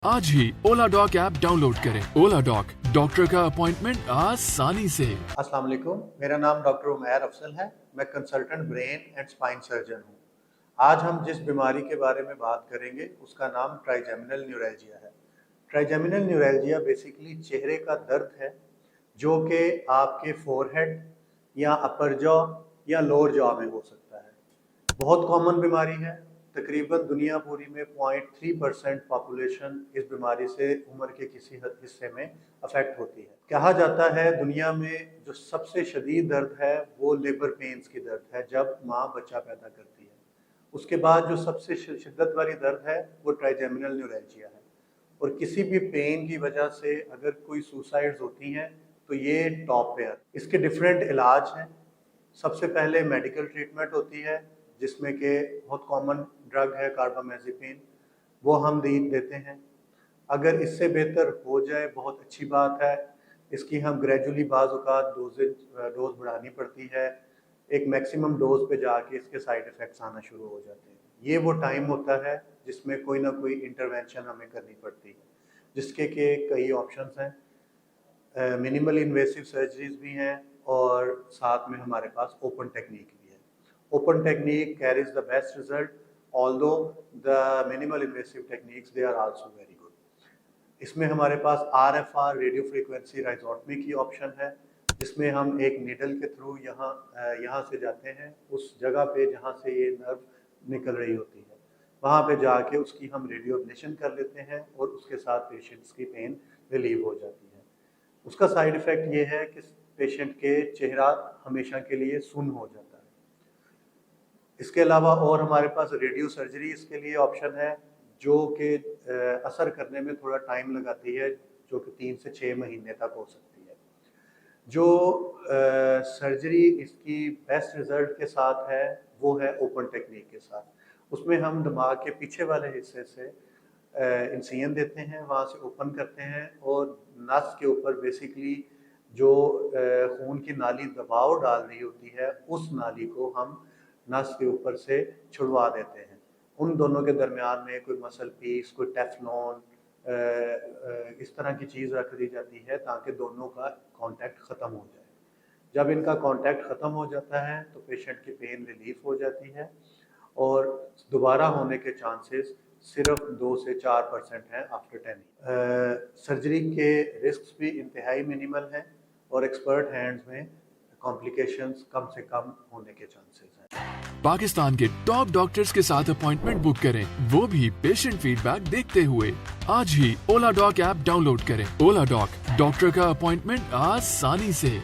आज ही ओला dock app download करें। ओला dock, doctor का अपॉइंटमेंट आसानी से। अस्सलाम वालेकुम, मेरा नाम डॉक्टर उमैर अफजल है। मैं consultant brain and spine surgeon हूँ। आज हम जिस बीमारी के बारे में बात करेंगे उसका नाम ट्राइजेमिनल न्यूरैल्जिया है। ट्राइजेमिनल न्यूरैल्जिया बेसिकली चेहरे का दर्द है जो कि आपके फोरहेड या अपर जॉ या लोअर जॉ में हो सकता है। बहुत कॉमन बीमारी है। तकरीबन दुनिया पूरी में 0.3% पॉपुलेशन इस बीमारी से उम्र के किसी हिस्से में अफेक्ट होती है। कहा जाता है दुनिया में जो सबसे शदीद दर्द है वो लेबर पेन्स की दर्द है जब माँ बच्चा पैदा करती है। उसके बाद जो सबसे शिद्दत वाली दर्द है वो ट्राइजेमिनल न्यूरैल्जिया है। और किसी भी पेन की वजह से अगर कोई सुसाइड्स होती हैं तो ये टॉप पे है। इसके डिफरेंट इलाज हैं। सबसे पहले मेडिकल ट्रीटमेंट होती है जिसमें कि बहुत कॉमन ड्रग है कार्बामेज़ेपिन, वो हम देते हैं। अगर इससे बेहतर हो जाए बहुत अच्छी बात है। इसकी हम ग्रेजुअली बाज़ औक़ात डोज बढ़ानी पड़ती है। एक मैक्सिमम डोज पे जाके इसके साइड इफ़ेक्ट्स आना शुरू हो जाते हैं। ये वो टाइम होता है जिसमें कोई ना कोई इंटरवेंशन हमें करनी पड़ती है, जिसके के कई ऑप्शंस हैं। मिनिमल इन्वेसिव सर्जरीज भी हैं और साथ में हमारे पास ओपन टेक्निक भी है। Open technique carries the best result, although the minimal invasive techniques they are also very good. इसमें हमारे पास RFR रेडियो फ्रीक्वेंसी राइजोटमी की ऑप्शन है, जिसमें हम एक नीडल के थ्रू यहाँ से जाते हैं उस जगह पे जहाँ से ये नर्व निकल रही होती है, वहाँ पे जाके उसकी हम रेडियो एब्लेशन कर लेते हैं और उसके साथ पेशेंट्स की पेन रिलीव हो जाती है। उसका साइड इफ़ेक्ट ये है कि पेशेंट के चेहरा हमेशा के लिए सुन्न हो जाता है। इसके अलावा और हमारे पास रेडियो सर्जरी इसके लिए ऑप्शन है जो कि असर करने में थोड़ा टाइम लगाती है, जो कि 3 से 6 महीने तक हो सकती है। जो सर्जरी इसकी बेस्ट रिजल्ट के साथ है वो है ओपन टेक्निक के साथ। उसमें हम दिमाग के पीछे वाले हिस्से से इंसिजन देते हैं, वहाँ से ओपन करते हैं और नस के ऊपर बेसिकली जो खून की नाली दबाव डाल रही होती है उस नाली को हम नस के ऊपर से छुड़वा देते हैं। उन दोनों के दरमियान में कोई मसल पीस, कोई टेफ्लॉन इस तरह की चीज़ रख दी जाती है ताकि दोनों का कांटेक्ट ख़त्म हो जाए। जब इनका कांटेक्ट ख़त्म हो जाता है तो पेशेंट की पेन रिलीफ हो जाती है और दोबारा होने के चांसेस सिर्फ 2 से 4% हैं आफ्टर 10 सर्जरी के रिस्क भी इंतहाई मिनिमल हैं और एक्सपर्ट हैंड्स में कॉम्प्लिकेशंस कम से कम होने के चांसेस हैं। पाकिस्तान के टॉप डॉक्टर्स के साथ अपॉइंटमेंट बुक करें, वो भी पेशेंट फीडबैक देखते हुए। आज ही ओला डॉक ऐप डाउनलोड करें। ओला डॉक, डॉक्टर का अपॉइंटमेंट आसानी से।